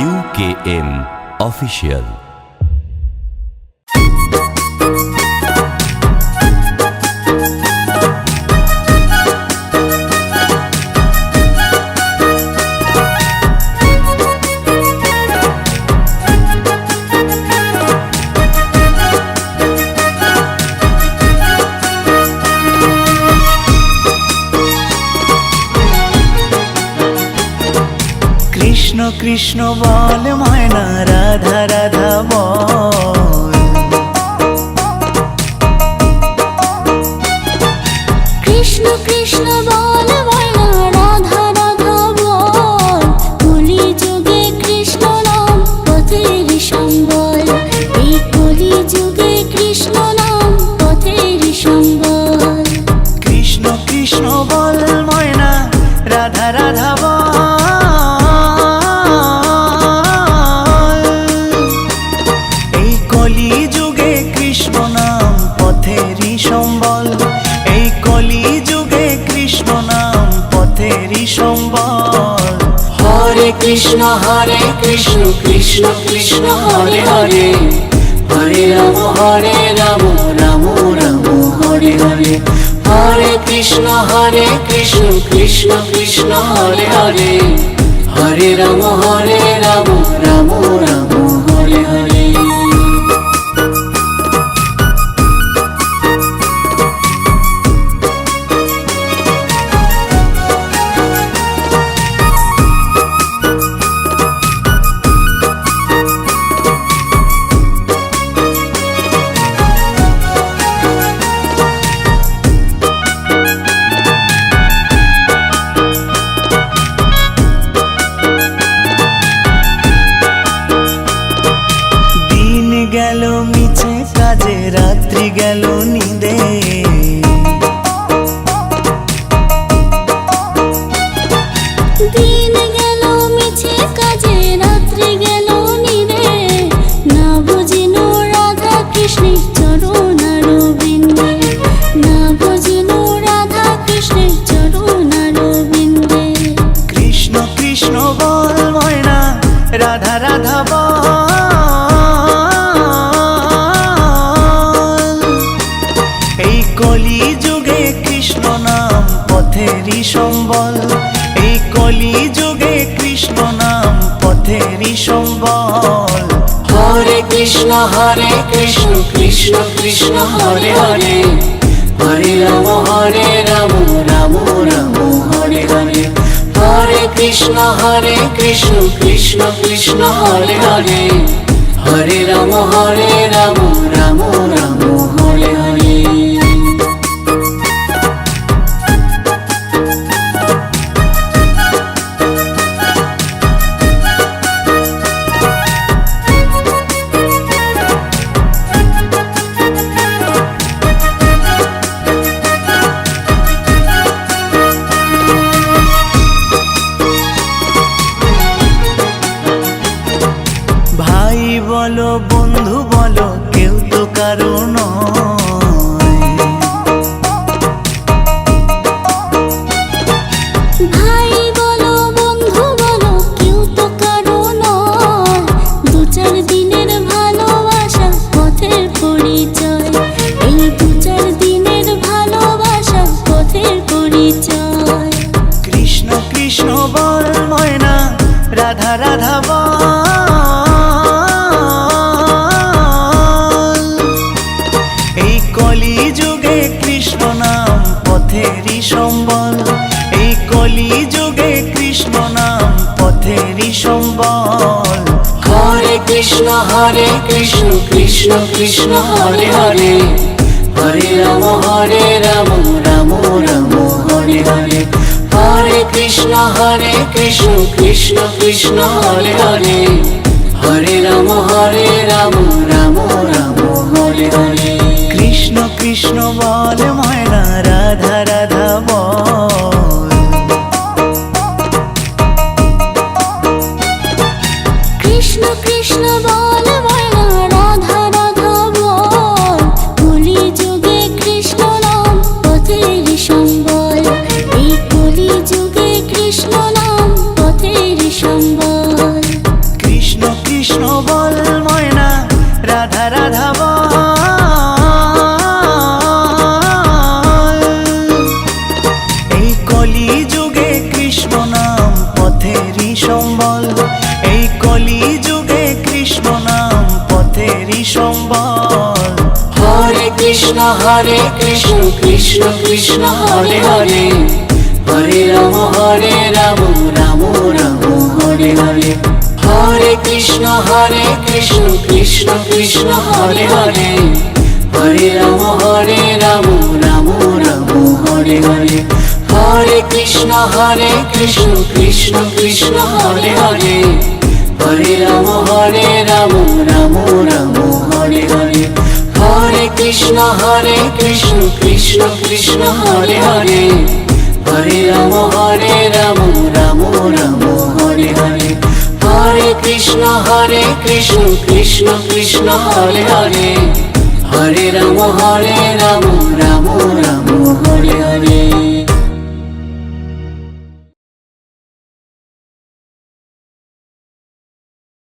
UKM Official। Krishna Krishna বল ময়না, রাধা রাধা বল। কৃষ্ণ কৃষ্ণ বল ময়না, রাধা রাধা বল। কলি যুগে কৃষ্ণ নাম পথের সম্বল, এই কলি যুগে কৃষ্ণ নাম পথের সম্বল। কৃষ্ণ কৃষ্ণ বল ময়না, রাধা রাধা বল। এই কলি যুগে কৃষ্ণ নাম পথেরই সম্বল, এই কলি যুগে কৃষ্ণ নাম পথেরই সম্বল। হরে কৃষ্ণ কৃষ্ণ কৃষ্ণ হরে হরে, হরে রাম রাম রাম হরে হরে। হরে কৃষ্ণ কৃষ্ণ কৃষ্ণ হরে হরে, হরে রাম রাম রাম হরে হরে। গেল মিছে কাজে, রাত্রি গেল নিদে। দিন গেল মিছে কাজে, রাত্রি গেল নিদে। না বুঝিনো রাধা কৃষ্ণের চরণার বিন্দে, না বুঝিনো রাধা কৃষ্ণের চরণার বিন্দে। কৃষ্ণ কৃষ্ণ বল ময়না, রাধা রাধা বল। এই কলি যুগে কৃষ্ণ নাম পথেরই সম্বল, এই কলি যুগে কৃষ্ণ নাম পথেরই সম্বল। হরে কৃষ্ণ কৃষ্ণ কৃষ্ণ হরে হরে, হরে রাম রাম রাম হরে হরে। হরে কৃষ্ণ কৃষ্ণ কৃষ্ণ হরে হরে, হরে রাম রাম রাম হরে হরে। ভাই বলো বন্ধু বলো, কেউ তো কারো নয়। ভাই বলো বন্ধু বলো, কেউ তো কারো নয়। দু চার দিনের ভালোবাসা পথের পরিচয়, এই দু চার দিনের ভালোবাসা পথের পরিচয়। কৃষ্ণ কৃষ্ণ বল ময়না, রাধা রাধা বল। এই কলি যুগে কৃষ্ণ নাম পথেরই সম্বল, এই কলি যুগে কৃষ্ণ নাম পথেরই সম্বল। হরে কৃষ্ণ কৃষ্ণ কৃষ্ণ হরে হরে, হরে রাম রাম রাম হরে হরে। হরে কৃষ্ণ কৃষ্ণ কৃষ্ণ হরে হরে, হরে রাম রাম রাম হরে হরে। কৃষ্ণ কৃষ্ণ বল ময়না, রাধা রাধা বল। কৃষ্ণ কৃষ্ণ বল ময়না, রাধা রাধা বল। কলি যুগে কৃষ্ণ নাম পথের সম্বল, এই কলি যুগে কৃষ্ণ নাম পথের সম্বল। হরে কৃষ্ণ কৃষ্ণ কৃষ্ণ হরে হরে হরে রাম রাম রাম হরে হরে হরে কৃষ্ণ কৃষ্ণ কৃষ্ণ হরে হরে হরে রাম রাম রাম হরে হরে হরে কৃষ্ণ কৃষ্ণ কৃষ্ণ হরে হরে হরে রাম রাম রাম হরে হরে হরে কৃষ্ণ কৃষ্ণ কৃষ্ণ হরে হরে হরে রাম রাম রাম হরে হরে হরে কৃষ্ণ কৃষ্ণ কৃষ্ণ হরে হরে হরে রাম রাম রাম